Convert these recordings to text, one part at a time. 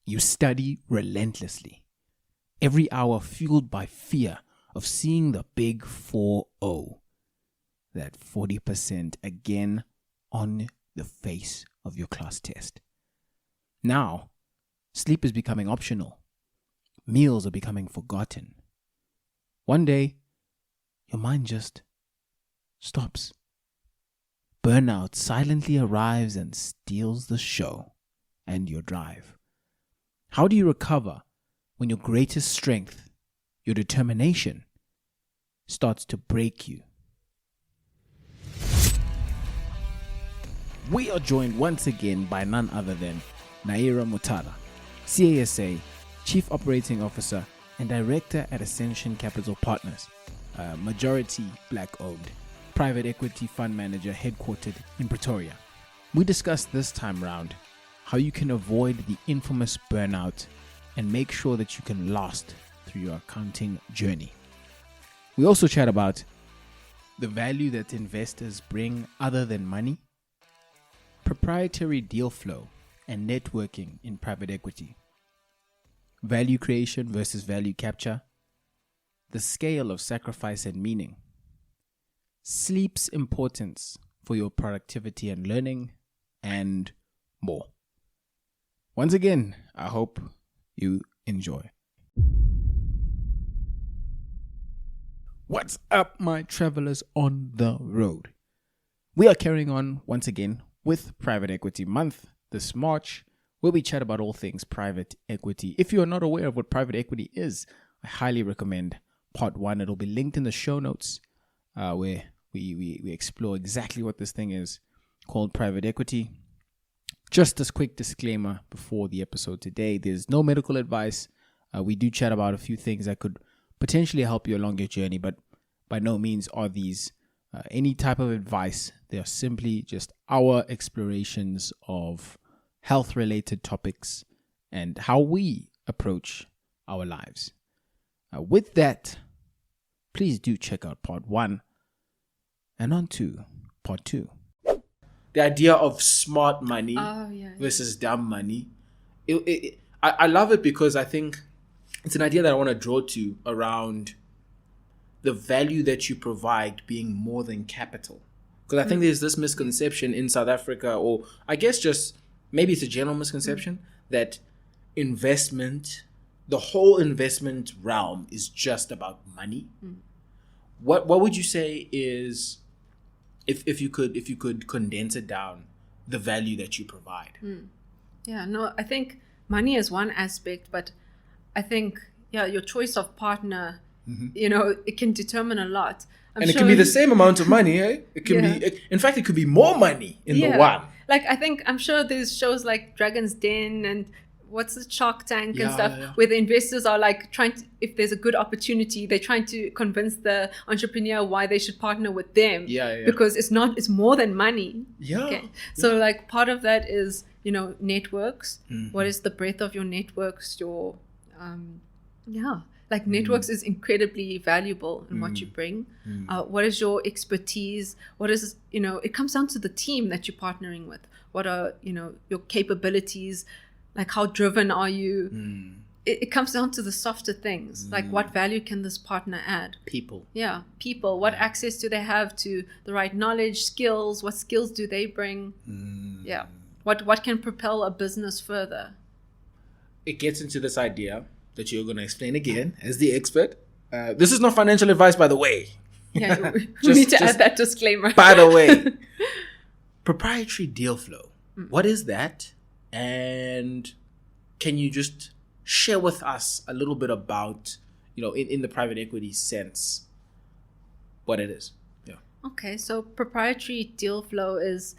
You study relentlessly, every hour fueled by fear of seeing the big 4-0, that 40% again on the face of your class test. Now, sleep is becoming optional. Meals are becoming forgotten. One day, your mind just stops. Burnout silently arrives and steals the show and your drive. How do you recover when your greatest strength, your determination, starts to break you? We are joined once again by none other than Naairah Motala, CASA, Chief Operating Officer and Director at Ascension Capital Partners, a majority Black-owned private equity fund manager headquartered in Pretoria. We discussed this time round how you can avoid the infamous burnout and make sure that you can last through your accounting journey. We also chat about the value that investors bring other than money, proprietary deal flow and networking in private equity, value creation versus value capture, the scale of sacrifice and meaning, sleep's importance for your productivity and learning, and more. Once again, I hope you enjoy. What's up, my travelers on the road? We are carrying on once again with Private Equity Month this March, where we chat about all things private equity. If you are not aware of what private equity is, I highly recommend part 1. It'll be linked in the show notes, where we explore exactly what this thing is called private equity. Just a quick disclaimer before the episode today: there's no medical advice. We do chat about a few things that could potentially help you along your journey, but by no means are these any type of advice. They are simply just our explorations of health-related topics and how we approach our lives. With that, please do check out part 1 and on to part 2. The idea of smart money versus dumb money. I love it because I think it's an idea that I want to draw to around the value that you provide being more than capital. Because I think there's this misconception in South Africa, or I guess just maybe it's a general misconception, that investment, the whole investment realm is just about money. What would you say is, if you could condense it down, the value that you provide? I think money is one aspect, but I think your choice of partner, it can determine a lot. It can be the same amount of money, eh? It can be, in fact, it could be more money in the one. Like, I'm sure there's shows like Dragon's Den and what's the Shark Tank and stuff, where the investors are like trying to, if there's a good opportunity, they're trying to convince the entrepreneur why they should partner with them. Because it's more than money. So like part of that is, networks. What is the breadth of your networks? Your, networks is incredibly valuable in what you bring. What is your expertise? What is, it comes down to the team that you're partnering with. What are, your capabilities? Like, how driven are you? It comes down to the softer things. Like, what value can this partner add? People. What access do they have to the right knowledge, skills? What skills do they bring? What can propel a business further? It gets into this idea that you're going to explain again as the expert. This is not financial advice, by the way. We need to add that disclaimer. By the way, proprietary deal flow. What is that? And can you just share with us a little bit about, in the private equity sense, what it is? Okay, so proprietary deal flow is,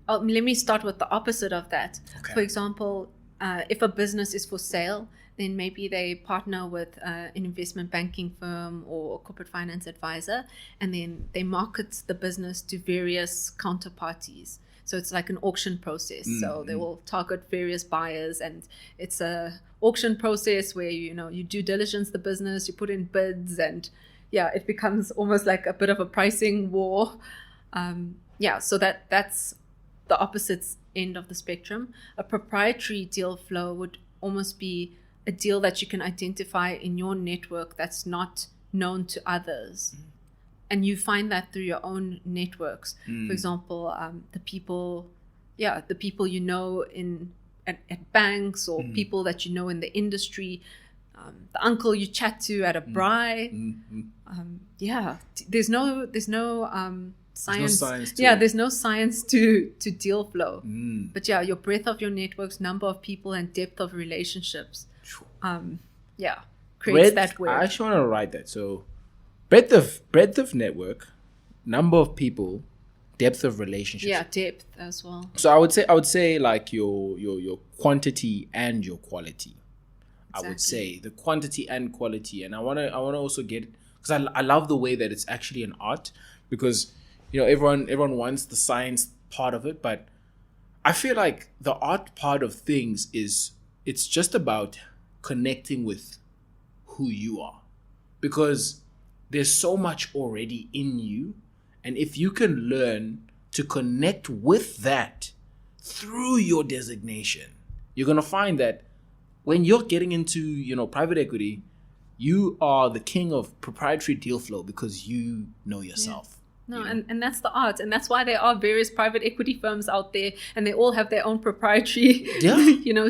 let me start with the opposite of that. For example, if a business is for sale, then maybe they partner with an investment banking firm or a corporate finance advisor, and then they market the business to various counterparties. So it's like an auction process. So they will target various buyers, and it's a auction process where you due diligence the business, you put in bids, and it becomes almost like a bit of a pricing war. So that's the opposite end of the spectrum. A proprietary deal flow would almost be a deal that you can identify in your network that's not known to others. And you find that through your own networks. For example, the people you know at banks, or people that you know in the industry, the uncle you chat to at a braai. There's no science. There's no science to deal flow. But your breadth of your networks, number of people, and depth of relationships, creates that word. I actually want to write that. So breadth of network, number of people, depth of relationships. Yeah, depth as well. So I would say like your quantity and your quality. Exactly. I would say the quantity and quality, and I want to also get, because I love the way that it's actually an art, because everyone wants the science part of it, but I feel like the art part of things it's just about connecting with who you are, because there's so much already in you, and if you can learn to connect with that through your designation, you're gonna find that when you're getting into private equity, you are the king of proprietary deal flow because you know yourself. And that's the art, and that's why there are various private equity firms out there, and they all have their own proprietary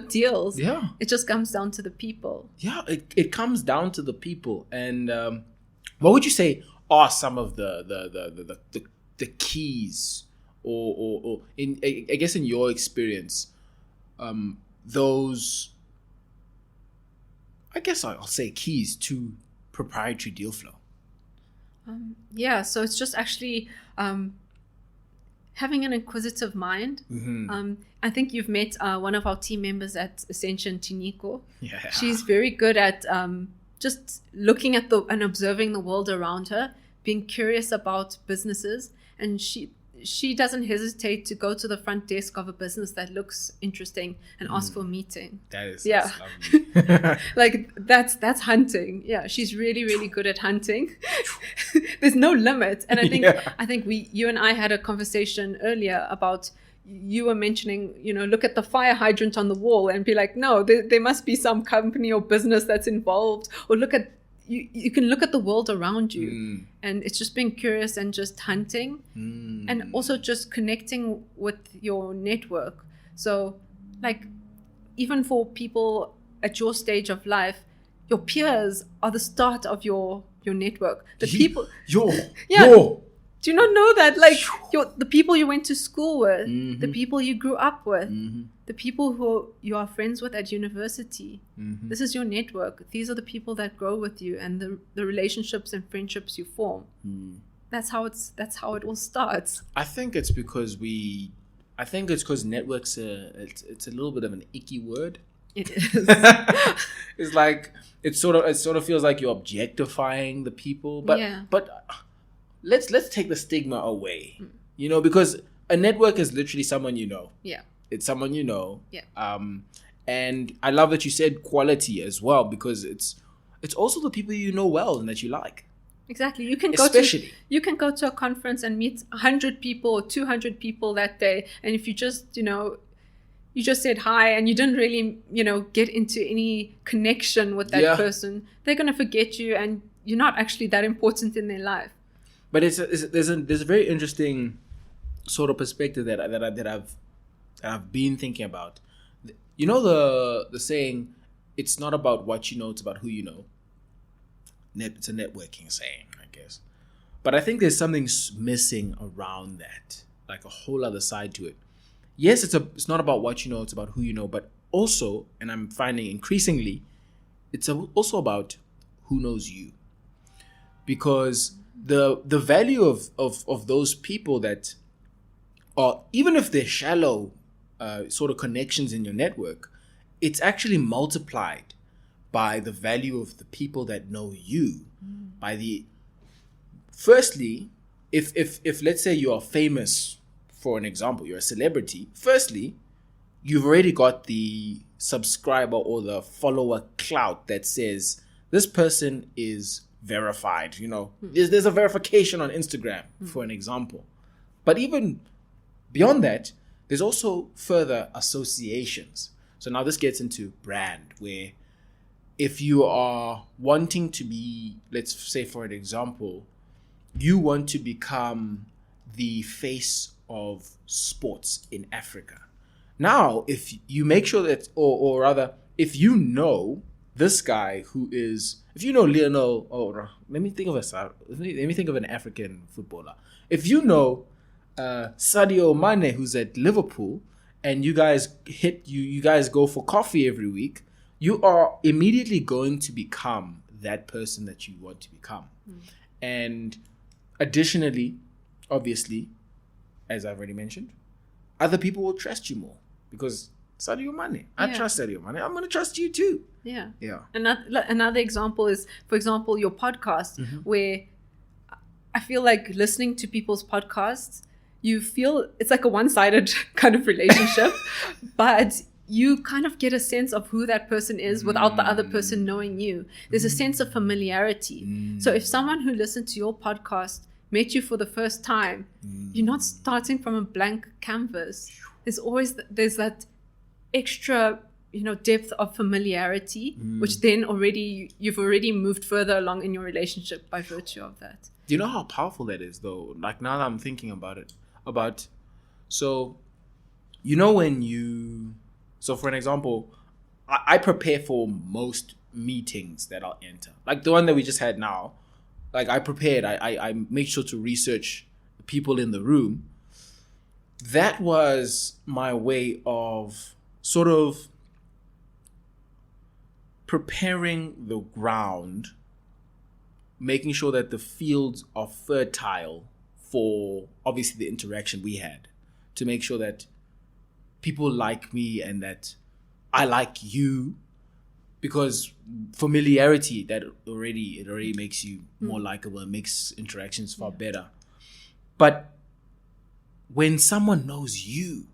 deals. It just comes down to the people. It comes down to the people. And what would you say are some of the keys, or in I guess in your experience, those, I guess I'll say, keys to proprietary deal flow? So it's just actually having an inquisitive mind. I think you've met one of our team members at Ascension, Tiniko. She's very good at just looking at and observing the world around her, being curious about businesses, and she doesn't hesitate to go to the front desk of a business that looks interesting and ask for a meeting. That's lovely. Like that's hunting. She's really, really good at hunting. There's no limit. And I think you and I had a conversation earlier about, you were mentioning, look at the fire hydrant on the wall and be like, no, there must be some company or business that's involved, or look at, you can look at the world around you, and it's just being curious and just hunting, and also just connecting with your network. So like, even for people at your stage of life, your peers are the start of your network. The people, do you not know that? Like, the people you went to school with, the people you grew up with, the people who you are friends with at university. This is your network. These are the people that grow with you, and the relationships and friendships you form. That's how it all starts. I think it's because networks it's a little bit of an icky word. It is. It's like it sort of feels like you're objectifying the people, but let's take the stigma away, because a network is literally someone you know. It's someone you know. And I love that you said quality as well, because it's also the people you know well and that you like. Exactly. You can go to a conference and meet 100 people or 200 people that day, and if you just you just said hi and you didn't really get into any connection with that person, they're going to forget you, and you're not actually that important in their life. But there's a very interesting sort of perspective that I've been thinking about. The saying, it's not about what you know, it's about who you know. It's a networking saying, I guess. But I think there's something missing around that, like a whole other side to it. Yes, it's not about what you know, it's about who you know, but also, and I'm finding increasingly, it's also about who knows you. Because the value of those people that are, even if they're shallow sort of connections in your network, it's actually multiplied by the value of the people that know you. Firstly, if let's say you are famous, for an example, you're a celebrity, firstly, you've already got the subscriber or the follower clout that says this person is verified. There's a verification on Instagram, for an example. But even beyond that, there's also further associations. So now this gets into brand, where if you are wanting to be, let's say for an example, you want to become the face of sports in Africa. Now, if you make sure that, or rather, if you know this guy who is, if you know Lionel, let me think of an African footballer. If you know Sadio Mane, who's at Liverpool, and you guys go for coffee every week, you are immediately going to become that person that you want to become. And additionally, obviously, as I've already mentioned, other people will trust you more because Sadio Mane. I trust Sadio Mane. I'm going to trust you too. Yeah. Another example is, for example, your podcast, where I feel like listening to people's podcasts, you feel it's like a one-sided kind of relationship, but you kind of get a sense of who that person is without the other person knowing you. There's a sense of familiarity. So if someone who listened to your podcast met you for the first time, you're not starting from a blank canvas. There's that extra, depth of familiarity, which then you've already moved further along in your relationship by virtue of that. Do you know how powerful that is, though? Like, now that I'm thinking about it, so for an example, I prepare for most meetings that I'll enter. Like the one that we just had now, like I prepared, I make sure to research the people in the room. That was my way of sort of preparing the ground, making sure that the fields are fertile for obviously the interaction we had, to make sure that people like me and that I like you, because familiarity, it already makes you more likable and makes interactions far better. But when someone knows you,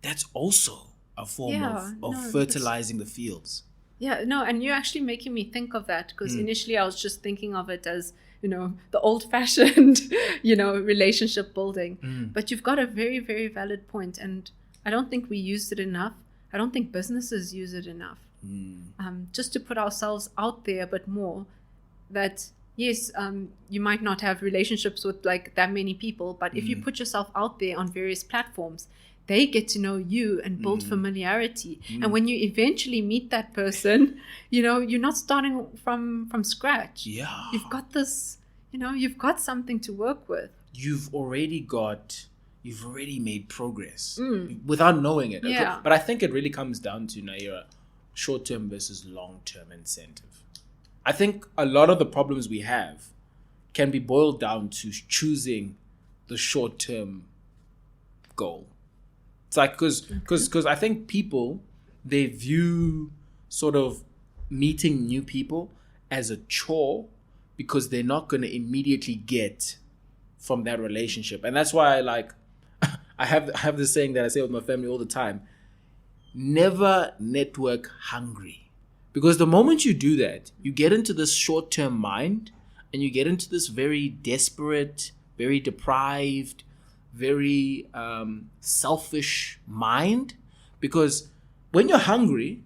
that's also a form of fertilizing the fields. Yeah, no, and you're actually making me think of that, because initially I was just thinking of it as, the old-fashioned, relationship building. But you've got a very, very valid point, and I don't think we use it enough. I don't think businesses use it enough. Just to put ourselves out there a bit more, that yes, you might not have relationships with like that many people, but if you put yourself out there on various platforms, they get to know you and build familiarity. And when you eventually meet that person, you're not starting from scratch. Yeah. You've got this, you've got something to work with. You've already made progress without knowing it. Yeah. Okay? But I think it really comes down to, Naairah, short-term versus long-term incentive. I think a lot of the problems we have can be boiled down to choosing the short-term goal. It's like, because I think people, they view sort of meeting new people as a chore, because they're not going to immediately get from that relationship. And that's why I have this saying that I say with my family all the time: never network hungry. Because the moment you do that, you get into this short-term mind, and you get into this very desperate, very deprived, very selfish mind. Because when you're hungry,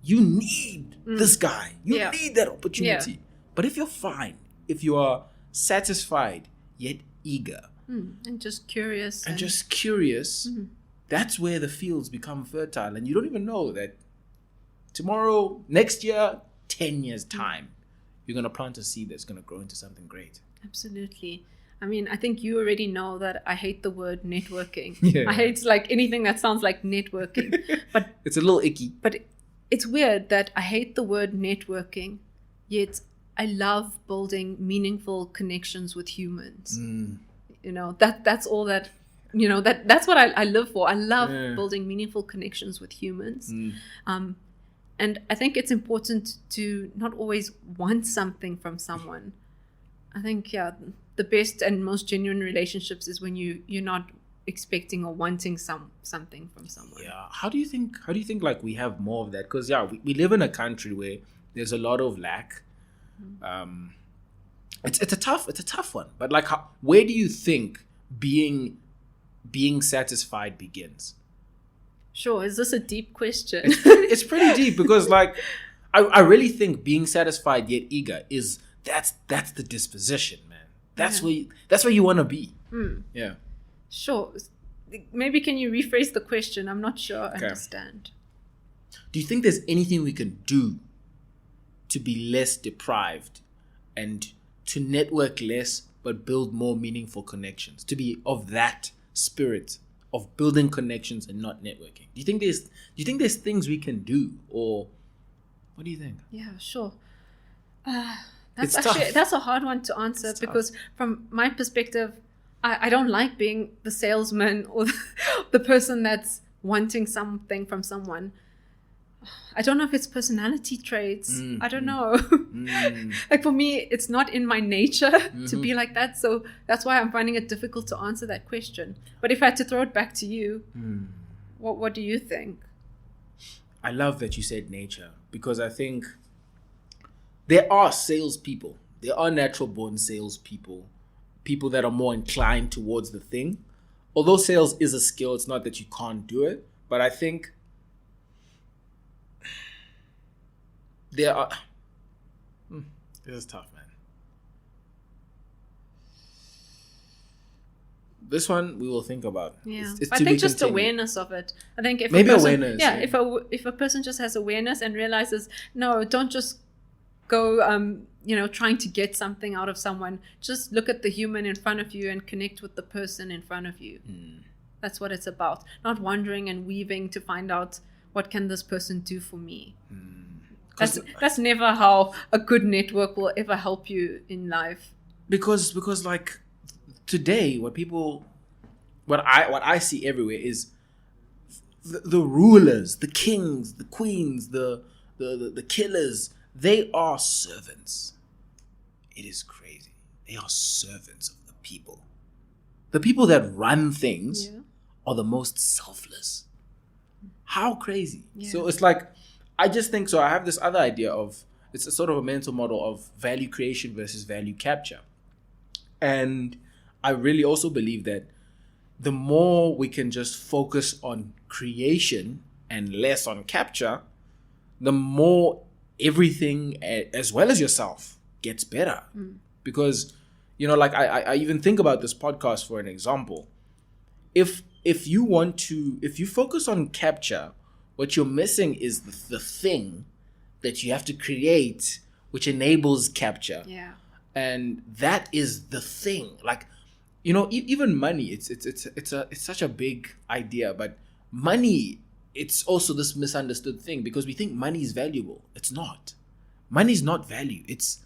you need this guy. You need that opportunity. Yeah. But if you're fine, if you are satisfied, yet eager, and just curious, that's where the fields become fertile. And you don't even know that tomorrow, next year, 10 years time, you're going to plant a seed that's going to grow into something great. Absolutely. I mean, I think you already know that I hate the word networking. Yeah. I hate anything that sounds like networking. But it's a little icky. But it's weird that I hate the word networking, yet I love building meaningful connections with humans. That's all that, that's what I live for. I love building meaningful connections with humans. And I think it's important to not always want something from someone. I think, the best and most genuine relationships is when you're not expecting or wanting something from someone. Yeah. How do you think like we have more of that? Because we live in a country where there's a lot of lack. It's a tough one. But where do you think being being satisfied begins? Sure. Is this a deep question? It's pretty deep because, like, I really think being satisfied yet eager that's the disposition, man. That's where you want to be. Yeah. Sure. Maybe can you rephrase the question? I'm not sure I understand. Do you think there's anything we can do to be less deprived and to network less but build more meaningful connections? To be of that spirit of building connections and not networking. Do you think there's things we can do, or what do you think? Yeah, sure. That's a hard one to answer because from my perspective, I don't like being the salesman or the person that's wanting something from someone. I don't know if it's personality traits. I don't know. Like for me, it's not in my nature to be like that. So that's why I'm finding it difficult to answer that question. But if I had to throw it back to you, what do you think? I love that you said nature, because I think there are salespeople. There are natural born salespeople, people that are more inclined towards the thing. Although sales is a skill, it's not that you can't do it. But I think there are... This is tough, man. This one we will think about. Yeah, it's I think just awareness of it. I think if maybe a person, awareness. Yeah, if a person just has awareness and realizes, no, don't just go, trying to get something out of someone. Just look at the human in front of you and connect with the person in front of you. That's what it's about. Not wandering and weaving to find out what can this person do for me. That's never how a good network will ever help you in life. Because like today, what I see everywhere is the rulers, the kings, the queens, the killers. They are servants. It is crazy. They are servants of the people. The people that run things are the most selfless. How crazy. Yeah. So it's like, I just think so. I have this other idea of, it's a sort of a mental model of value creation versus value capture. And I really also believe that the more we can just focus on creation and less on capture, the more everything, as well as yourself, gets better. Because, like I even think about this podcast for an example. If you focus on capture, what you're missing is the thing that you have to create, which enables capture. Yeah. And that is the thing. Like, even money, it's such a big idea, but money, it's also this misunderstood thing because we think money is valuable. It's not. Money is not value. It's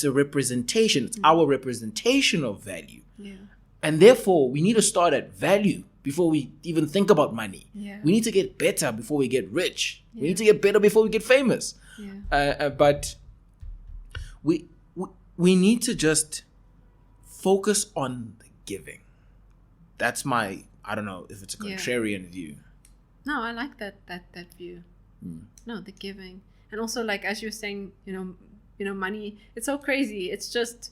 a representation. It's our representation of value. Yeah. And therefore, we need to start at value before we even think about money. Yeah. We need to get better before we get rich. Yeah. We need to get better before we get famous. Yeah. But we need to just focus on the giving. That's my, I don't know if it's a contrarian view. No, I like that view. No, the giving. And also, like, as you're saying, money, it's so crazy. It's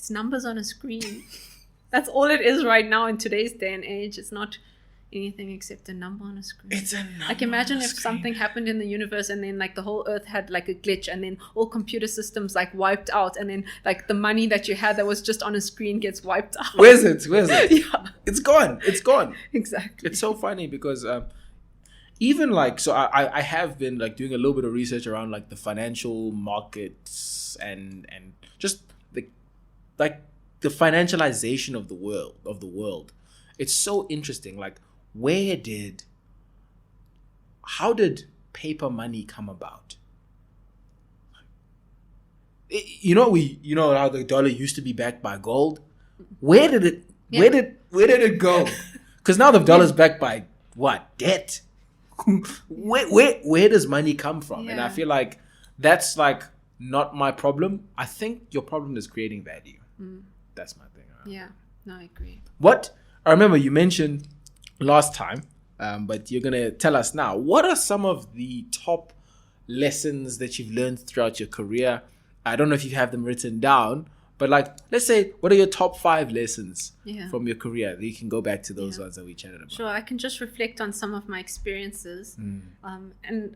numbers on a screen. That's all it is right now in today's day and age. It's not anything except a number on a screen. It's a number. Like, imagine if something happened in the universe and then, like, the whole earth had, like, a glitch and then all computer systems, like, wiped out and then, like, the money that you had that was just on a screen gets wiped out. Where's it? Yeah. It's gone. Exactly. It's so funny because even, like, so I have been, like, doing a little bit of research around, like, the financial markets and just the financialization of the world. It's so interesting. Like, how did paper money come about? You know how the dollar used to be backed by gold? Where did it go? Because now the dollar's backed by what? Debt. Where does money come from? And I feel like that's, like, not my problem. I think your problem is creating value. That's my thing. Yeah, no, I agree. I remember you mentioned last time, but you're going to tell us now, what are some of the top lessons that you've learned throughout your career? I don't know if you have them written down, But like, let's say, what are your top 5 lessons Yeah. from your career? You can go back to those ones that we chatted about. Sure, I can just reflect on some of my experiences. And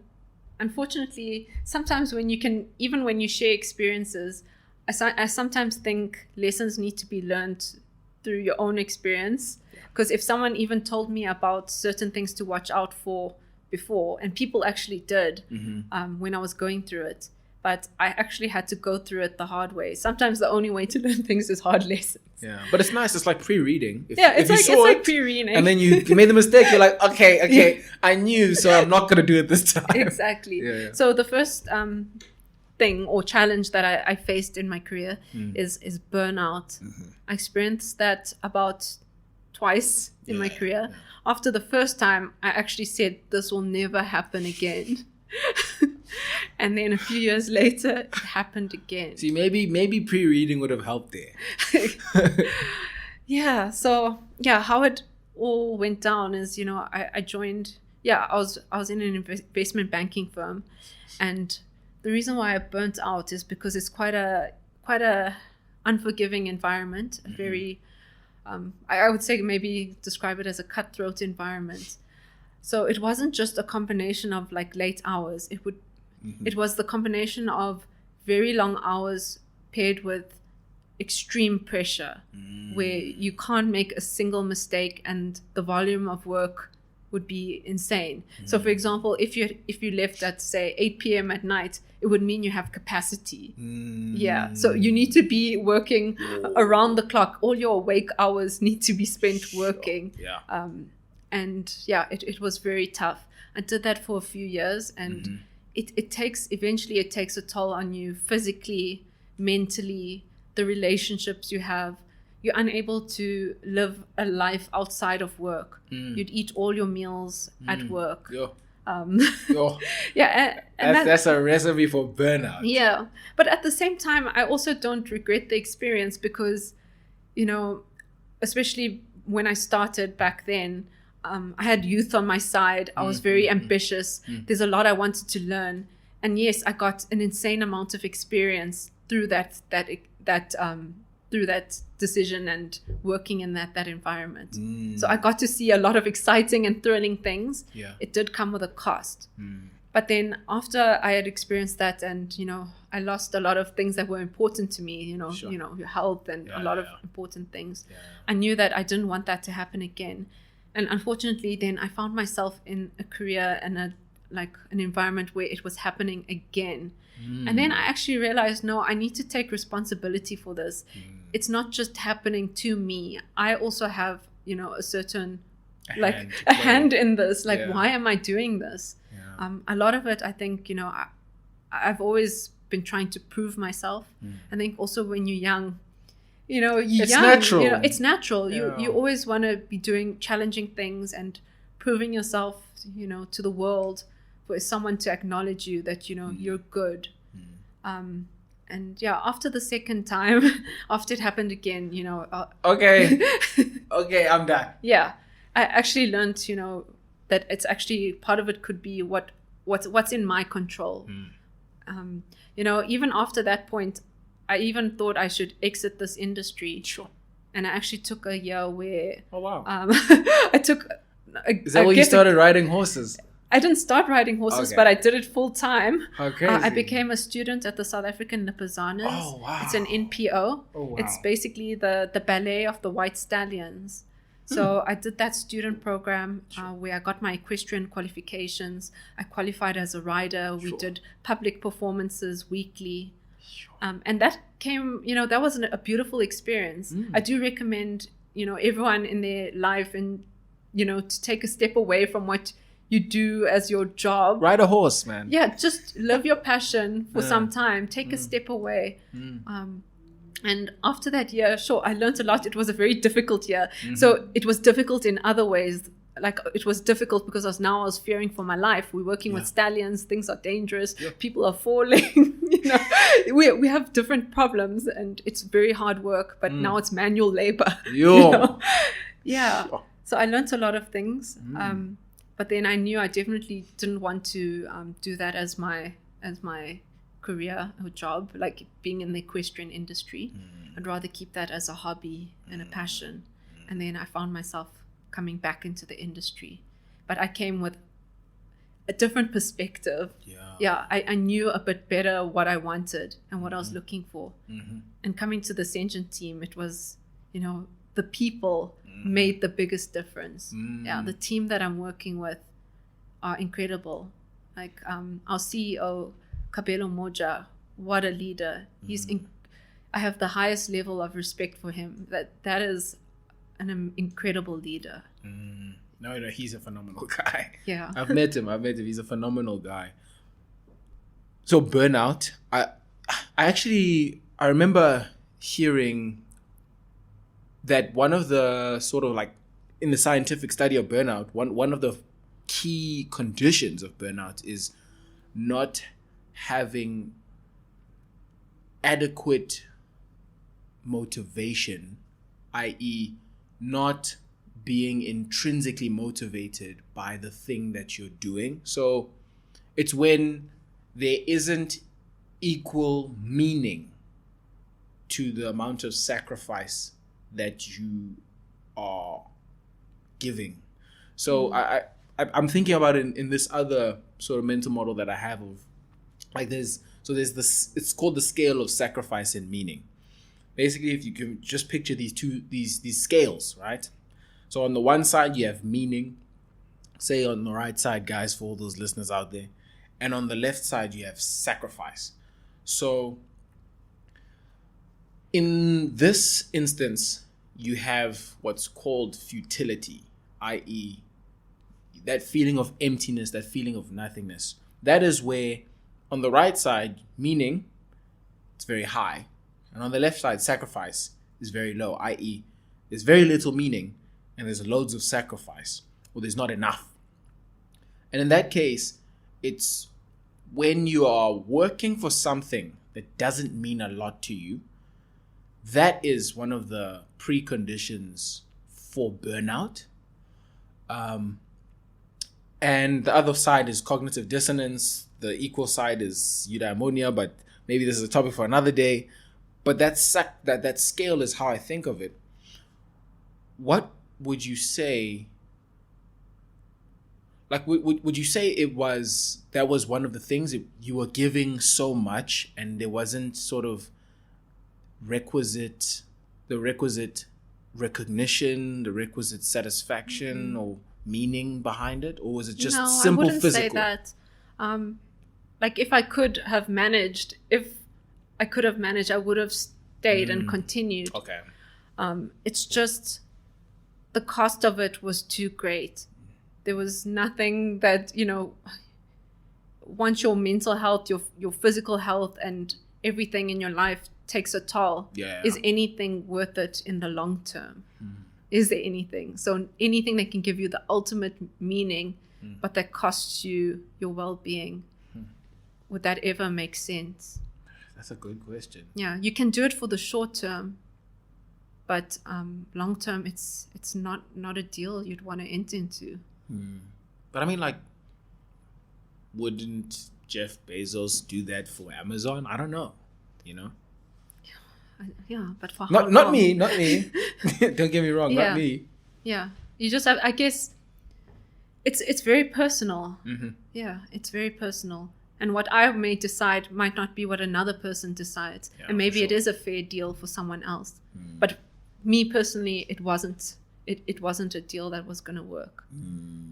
unfortunately, sometimes when you share experiences, I sometimes think lessons need to be learned through your own experience. Because if someone even told me about certain things to watch out for before, and people actually did when I was going through it, but I actually had to go through it the hard way. Sometimes the only way to learn things is hard lessons. Yeah, but it's nice. It's like pre-reading. It's like pre-reading. And then you made the mistake. You're like, okay, I knew, so I'm not going to do it this time. Exactly. Yeah. So the first thing or challenge that I faced in my career is burnout. I experienced that about twice in my career. After the first time, I actually said, this will never happen again. And then a few years later, it happened again. See, maybe pre-reading would have helped there. Yeah. So how it all went down is, I joined. Yeah, I was in an investment banking firm, and the reason why I burnt out is because it's quite a unforgiving environment. A very, I would say maybe describe it as a cutthroat environment. So it wasn't just a combination of like late hours. It was the combination of very long hours paired with extreme pressure, where you can't make a single mistake and the volume of work would be insane. So for example, if you left at say 8 p.m. at night, it would mean you have capacity. Yeah. So you need to be working around the clock. All your awake hours need to be spent working. Yeah. And it was very tough. I did that for a few years, and it takes a toll on you physically, mentally, the relationships you have. You're unable to live a life outside of work. You'd eat all your meals at work. Yeah, that's a recipe for burnout. Yeah, but at the same time, I also don't regret the experience because, especially when I started back then, I had youth on my side. I was very ambitious. There's a lot I wanted to learn, and yes, I got an insane amount of experience through that decision and working in that environment. So I got to see a lot of exciting and thrilling things. Yeah. It did come with a cost. But then after I had experienced that, and I lost a lot of things that were important to me, your health and a lot of important things. Yeah. I knew that I didn't want that to happen again. And unfortunately, then I found myself in a career and an environment where it was happening again. And then I actually realized, no, I need to take responsibility for this. It's not just happening to me. I also have, a certain, a hand in this. Why am I doing this? Yeah. A lot of it, I think, I've always been trying to prove myself. I think also when you're young, it's natural. It's natural. Yeah. You always want to be doing challenging things and proving yourself, to the world, for someone to acknowledge you that you're good. And after the second time, after it happened again, okay, I'm done. Yeah, I actually learned, that it's actually part of it could be what's in my control. Even after that point, I even thought I should exit this industry. Sure. And I actually took a year where. Oh wow. I took. Is that when you started riding horses? I didn't start riding horses, but I did it full time. Okay. I became a student at the South African Lipizzanas. Oh wow. It's an NPO. Oh wow. It's basically the ballet of the white stallions. So I did that student program where I got my equestrian qualifications. I qualified as a rider. We did public performances weekly. And that came, that was a beautiful experience. I do recommend, everyone in their life and, to take a step away from what you do as your job. Ride a horse, man. Yeah, just live your passion for some time. Take a step away. And after that year, I learned a lot. It was a very difficult year. So it was difficult in other ways. Like it was difficult because I was fearing for my life. We're working with stallions. Things are dangerous. People are falling. We have different problems, and it's very hard work. But now it's manual labor. Yeah. Sure. So I learned a lot of things. But then I knew I definitely didn't want to do that as my career or job, like being in the equestrian industry. I'd rather keep that as a hobby and a passion. And then I found myself coming back into the industry. But I came with a different perspective. I knew a bit better what I wanted and what I was looking for. And coming to the Ascension team, it was, the people made the biggest difference. The team that I'm working with are incredible. Like our CEO, Kabelo Moja, what a leader. I have the highest level of respect for him. That is an incredible leader. No, he's a phenomenal guy. Yeah. I've met him. He's a phenomenal guy. So Burnout, I remember hearing that one of the sort of like in the scientific study of burnout, one of the key conditions of burnout is not having adequate motivation, i.e. not being intrinsically motivated by the thing that you're doing. So it's when there isn't equal meaning to the amount of sacrifice that you are giving. So I'm thinking about it in this other sort of mental model that I have of like there's this, it's called the scale of sacrifice and meaning. Basically, if you can just picture these scales, right? So on the one side you have meaning, say on the right side, guys, for all those listeners out there, and on the left side you have sacrifice. So in this instance, you have what's called futility, i.e. that feeling of emptiness, that feeling of nothingness. That is where, on the right side, meaning, it's very high. And on the left side, sacrifice is very low, i.e. there's very little meaning and there's loads of sacrifice, or there's not enough. And in that case, it's when you are working for something that doesn't mean a lot to you, that is one of the preconditions for burnout. And the other side is cognitive dissonance. The equal side is eudaimonia, but maybe this is a topic for another day. But that scale is how I think of it. What would you say? Like, would you say that was one of the things that you were giving so much and there wasn't sort of the requisite recognition, the requisite satisfaction or meaning behind it, or was it just simple I wouldn't physical? say that. Like if I could have managed, I would have stayed and continued. Okay. It's just the cost of it was too great. There was nothing that, once your mental health, your physical health and everything in your life takes a toll, is anything worth it in the long term? Is there anything? So anything that can give you the ultimate meaning, but that costs you your well-being, would that ever make sense? That's a good question. Yeah, you can do it for the short term, but long term, it's not a deal you'd want to enter into. But I mean, like, wouldn't Jeff Bezos do that for Amazon? I don't know, Yeah, but for not me. Don't get me wrong, Yeah. not me. Yeah, you just have, I guess, it's very personal. Yeah, it's very personal. And what I may decide might not be what another person decides. Yeah, and maybe for it sure. is a fair deal for someone else. But me personally, it wasn't. It wasn't a deal that was going to work.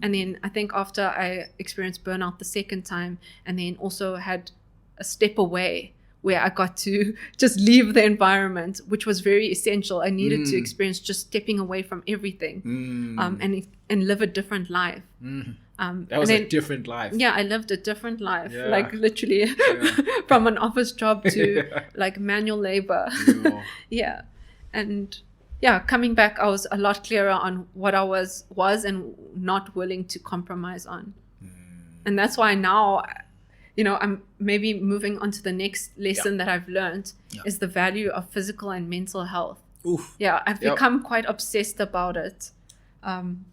And then I think after I experienced burnout the second time, and then also had a step away where I got to just leave the environment, which was very essential. I needed to experience just stepping away from everything, and live a different life. That was a different life. Yeah, I lived a different life, Yeah. like literally from an office job to like manual labor. Yeah. And yeah, coming back, I was a lot clearer on what I was and not willing to compromise on. And that's why now, I'm maybe moving on to the next lesson that I've learned is the value of physical and mental health. Oof. Yeah, I've become quite obsessed about it. And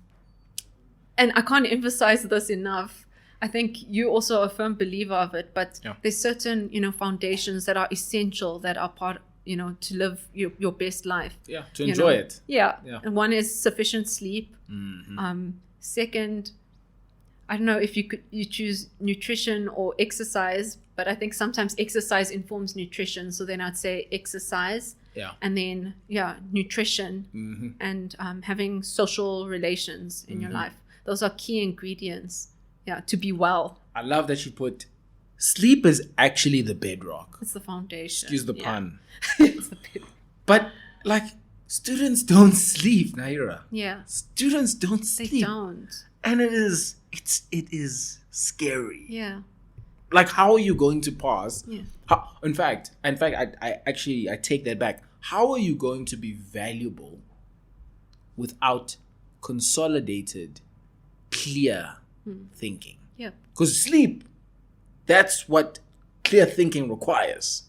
I can't emphasize this enough. I think you also a firm believer of it, but Yeah. there's certain, foundations that are essential, that are part, to live your best life. Yeah, to enjoy it. Yeah. Yeah. And one is sufficient sleep. Mm-hmm. Second, I don't know if you choose nutrition or exercise, but I think sometimes exercise informs nutrition. So then I'd say exercise. Yeah. And then, nutrition and having social relations in your life. Those are key ingredients, to be well. I love that you put sleep is actually the bedrock. It's the foundation. Excuse the pun. It's the bedrock. But like students don't sleep, Naairah. Yeah. Students don't sleep. They don't. And it is scary. Yeah. Like, how are you going to pass? Yeah. In fact, I take that back. How are you going to be valuable without consolidated, clear thinking? Yeah. Because sleep, that's what clear thinking requires.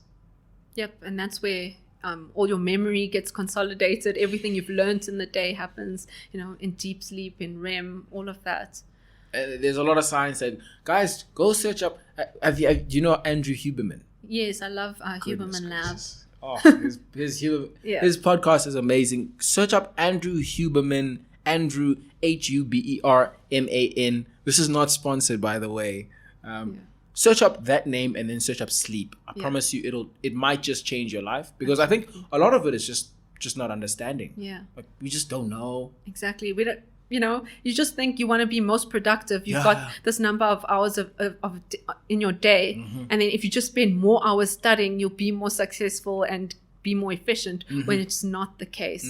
Yep. And that's where all your memory gets consolidated. Everything you've learned in the day happens, in deep sleep, in REM, all of that. There's a lot of science that, guys, go search up. Do you know Andrew Huberman? Yes, I love Goodness Huberman Lab. gracious. Oh, Yeah. his podcast is amazing. Search up Andrew Huberman. Andrew Huberman. This is not sponsored, by the way. Search up that name and then search up sleep. I promise you, it might just change your life, because I think a lot of it is just not understanding. Yeah. Like, we just don't know. Exactly. We don't. You just think you want to be most productive. You've got this number of hours of in your day. And then if you just spend more hours studying, you'll be more successful and be more efficient, when it's not the case.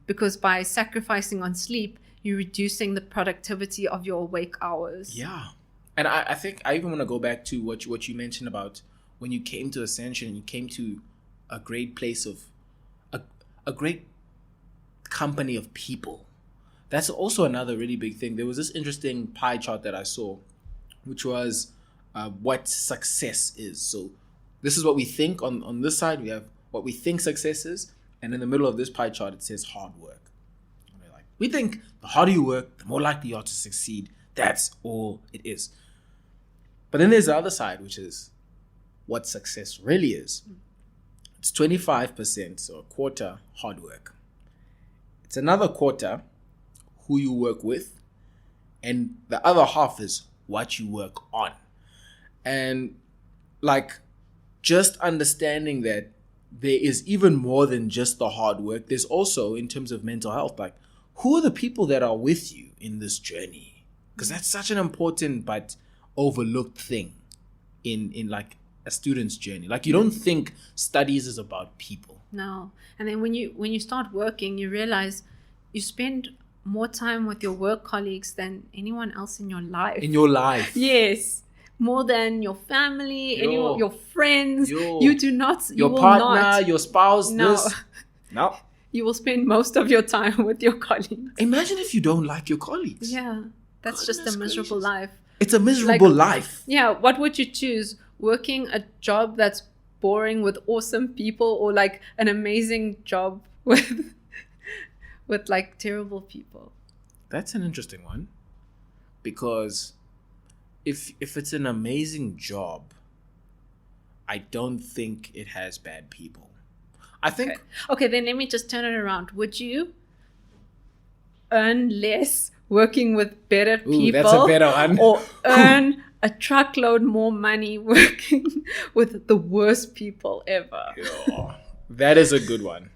Because by sacrificing on sleep, you're reducing the productivity of your awake hours. Yeah. And I think I even want to go back to what you mentioned about when you came to Ascension, you came to a great place of a great company of people. That's also another really big thing. There was this interesting pie chart that I saw, which was what success is. So this is what we think on this side. We have what we think success is. And in the middle of this pie chart, it says hard work. And we're like, we think the harder you work, the more likely you are to succeed. That's all it is. But then there's the other side, which is what success really is. It's 25%, so a quarter hard work. It's another quarter who you work with, and the other half is what you work on. And like, just understanding that there is even more than just the hard work. There's also, in terms of mental health, like, who are the people that are with you in this journey? Because that's such an important but overlooked thing in like a student's journey. Like, you don't think studies is about people. No. And then when you start working, you realize you spend more time with your work colleagues than anyone else in your life. In your life. Yes. More than your family, anyone, your friends. You do not. Your will partner, not. your spouse, No. this. No. You will spend most of your time with your colleagues. Imagine if you don't like your colleagues. Yeah. That's just Goodness a miserable gracious. life. It's a miserable life. Yeah. What would you choose? Working a job that's boring with awesome people, or like an amazing job with like terrible people? That's an interesting one, because if it's an amazing job, I don't think it has bad people. I think okay, then let me just turn it around. Would you earn less working with better people, that's a better one. or earn a truckload more money working with the worst people ever? Yeah, that is a good one.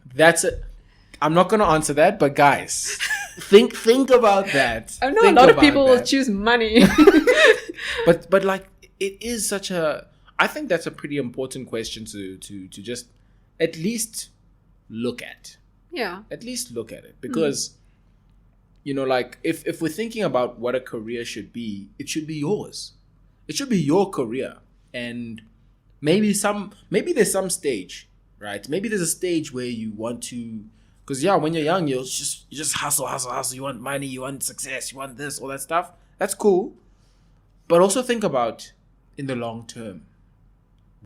I'm not going to answer that, but guys, think about that. I know a lot of people will choose money. but like, it is such I think that's a pretty important question to just at least look at. Yeah. At least look at it, because like, if we're thinking about what a career should be, it should be yours. It should be your career. And maybe there's some stage, right? Maybe there's a stage where you want to, because when you're young, you just hustle. You want money, you want success, you want this, all that stuff. That's cool. But also think about, in the long term,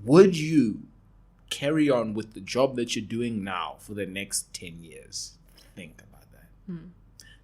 would you carry on with the job that you're doing now for the next 10 years? Think about that.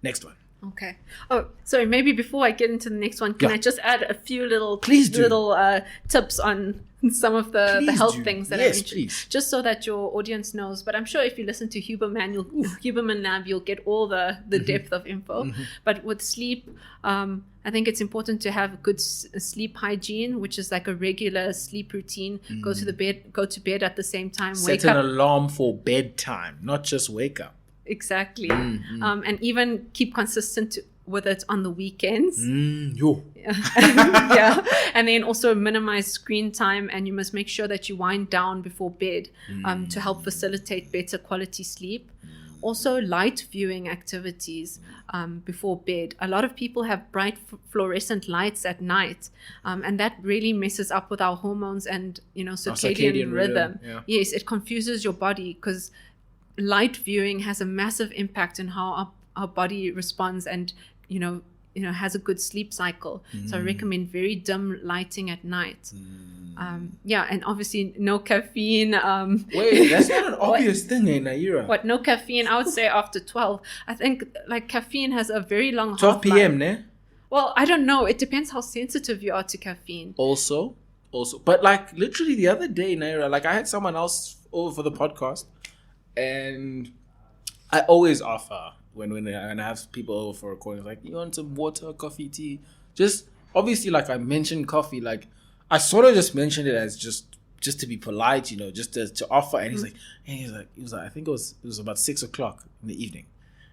Next one. Okay. Oh, sorry. Maybe before I get into the next one, can I just add a few little tips on some of the health things that I mentioned, please. Just so that your audience knows. But I'm sure if you listen to Huberman Lab, you'll get all the depth of info. But with sleep, I think it's important to have good sleep hygiene, which is like a regular sleep routine. Go to bed at the same time. Set an alarm for bedtime, not just wake up. Exactly. And even keep consistent with it on the weekends. Yeah. And then also minimize screen time, and you must make sure that you wind down before bed to help facilitate better quality sleep. Also, light viewing activities before bed. A lot of people have bright fluorescent lights at night, and that really messes up with our hormones and circadian rhythm. Yeah. Yes, it confuses your body because light viewing has a massive impact on how our body responds and has a good sleep cycle. So I recommend very dim lighting at night. And obviously no caffeine. Wait, that's not an obvious thing, Naairah. What, no caffeine? I would say after 12. I think like caffeine has a very long 12 p.m. ne? Well, I don't know. It depends how sensitive you are to caffeine. Also, but like literally the other day, Naairah, like I had someone else over for the podcast, and I always offer when I have people over for recordings, like, you want some water, coffee, tea? Just obviously, like I mentioned coffee, like I sort of just mentioned it as just to be polite, just to offer. And he was like, I think it was about 6:00 in the evening.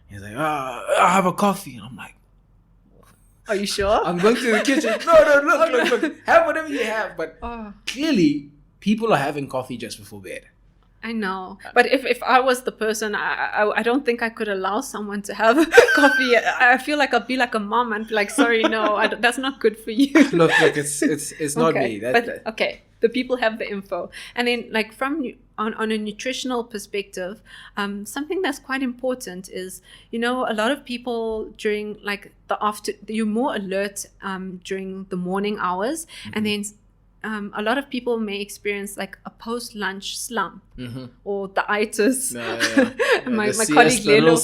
He's like, I'll have a coffee. And I'm like, are you sure? I'm going to the kitchen. No, look, have whatever you have. But clearly, people are having coffee just before bed. I know, but if I was the person, I don't think I could allow someone to have coffee. I feel like I'll be like a mom and be like, sorry, no, that's not good for you. Look, it's not me. Okay, the people have the info, and then like on a nutritional perspective, something that's quite important is a lot of people during like you're more alert during the morning hours, and then. A lot of people may experience like a post-lunch slump or the itis. My colleague Lelo,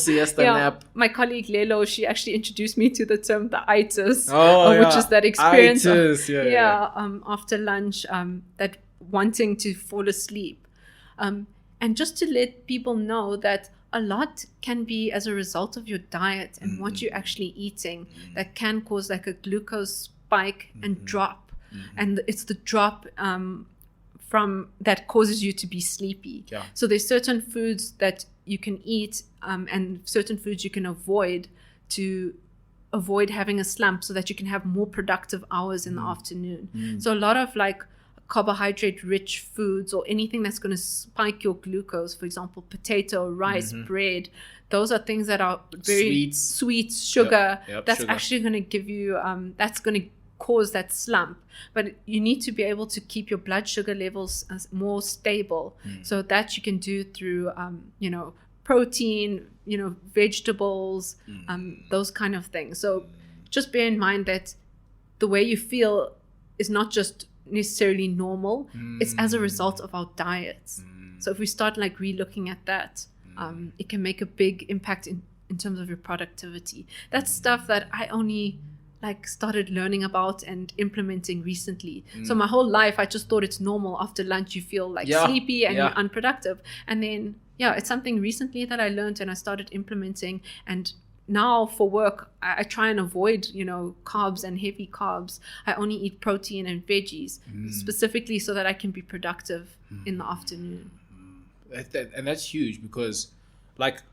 my colleague Lelo, she actually introduced me to the term the itis, which is that experience after lunch, that wanting to fall asleep. And just to let people know that a lot can be as a result of your diet and what you're actually eating that can cause like a glucose spike and drop. And it's the drop from that causes you to be sleepy. Yeah. So there's certain foods that you can eat and certain foods you can avoid to avoid having a slump so that you can have more productive hours in the afternoon. So a lot of like carbohydrate rich foods or anything that's going to spike your glucose, for example, potato, rice, bread, those are things that are very sweet, sugar. That's sugar. Actually going to give you, that's going to cause that slump, but you need to be able to keep your blood sugar levels more stable, so that you can do through protein, vegetables, those kind of things. So just bear in mind that the way you feel is not just necessarily normal, it's as a result of our diets. So if we start like re-looking at that, it can make a big impact in terms of your productivity. That's stuff that I only like started learning about and implementing recently. So my whole life, I just thought it's normal after lunch you feel like sleepy and you're unproductive. And then, it's something recently that I learned and I started implementing. And now for work, I try and avoid, carbs and heavy carbs. I only eat protein and veggies, specifically so that I can be productive in the afternoon. And that's huge because, like,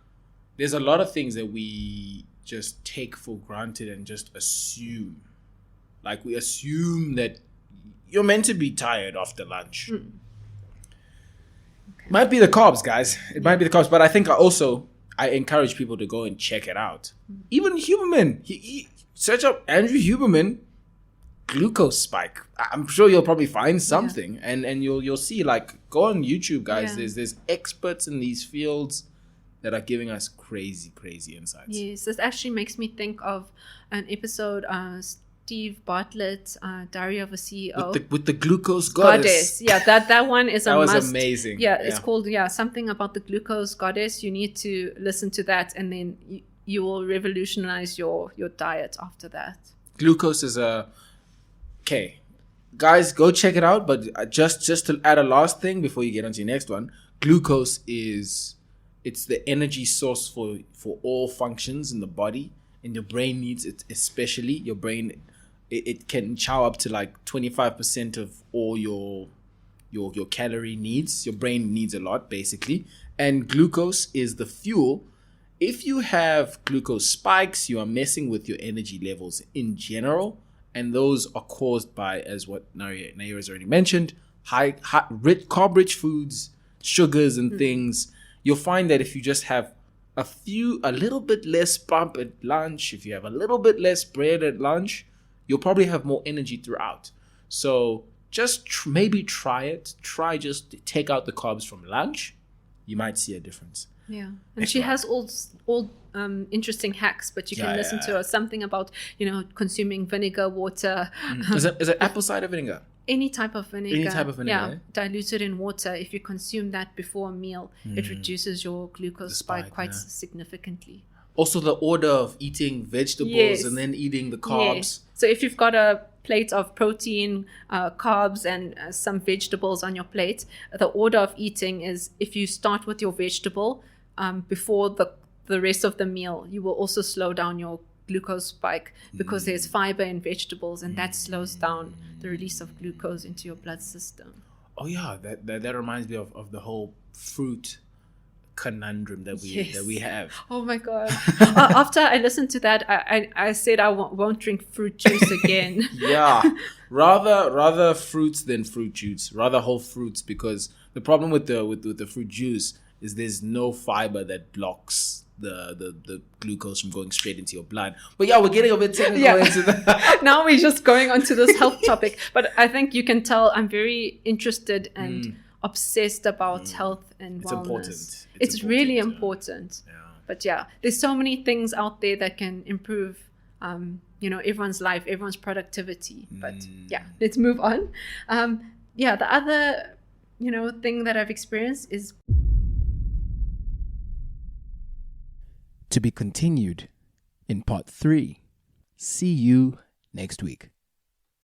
there's a lot of things that we just take for granted and just assume. Like, we assume that you're meant to be tired after lunch. Okay. Might be the carbs, guys. It might be the carbs. But I think I encourage people to go and check it out. Even Huberman. Search up Andrew Huberman, glucose spike. I'm sure you'll probably find something. And you'll see, like, go on YouTube, guys. There's experts in these fields that are giving us crazy insights. Yes, this actually makes me think of an episode, Steve Bartlett, Diary of a CEO. With the glucose goddess. Yeah, that one is a must. That was amazing. Yeah, it's called, something about the glucose goddess. You need to listen to that, and then you will revolutionize your diet after that. Glucose is okay. Guys, go check it out. But just to add a last thing before you get on to your next one, glucose it's the energy source for all functions in the body, and your brain needs it, especially your brain. It can chow up to like 25% of all your calorie needs. Your brain needs a lot, basically, and glucose is the fuel. If you have glucose spikes, you are messing with your energy levels in general, and those are caused by, as what Naairah has already mentioned, high carb-rich foods, sugars, and things. You'll find that if you just have a little bit less bump at lunch, if you have a little bit less bread at lunch, you'll probably have more energy throughout. So just maybe try it. Try just to take out the carbs from lunch. You might see a difference. Yeah, and she has all interesting hacks, but you can listen to her. Something about consuming vinegar, water. Is it apple cider vinegar? Any type of vinegar. Any type of vinegar. Yeah, diluted in water. If you consume that before a meal, it reduces your glucose spike quite significantly. Also, the order of eating vegetables and then eating the carbs. Yes. So if you've got a plate of protein, carbs, and some vegetables on your plate, the order of eating is, if you start with your vegetable before the rest of the meal, you will also slow down your glucose spike, because there's fiber in vegetables, and that slows down the release of glucose into your blood system. Oh yeah, that reminds me of the whole fruit conundrum that we have. Oh my god! After I listened to that, I said I won't drink fruit juice again. Yeah, rather fruits than fruit juice. Rather whole fruits, because the problem with the fruit juice is there's no fiber that blocks the glucose from going straight into your blood. But yeah, we're getting a bit technical into that. Now we're just going onto this health topic. But I think you can tell I'm very interested and obsessed about health and wellness. Important. It's really important. Yeah. But yeah, there's so many things out there that can improve everyone's life, everyone's productivity. But yeah, let's move on. The other thing that I've experienced is to be continued in part 3. See you next week.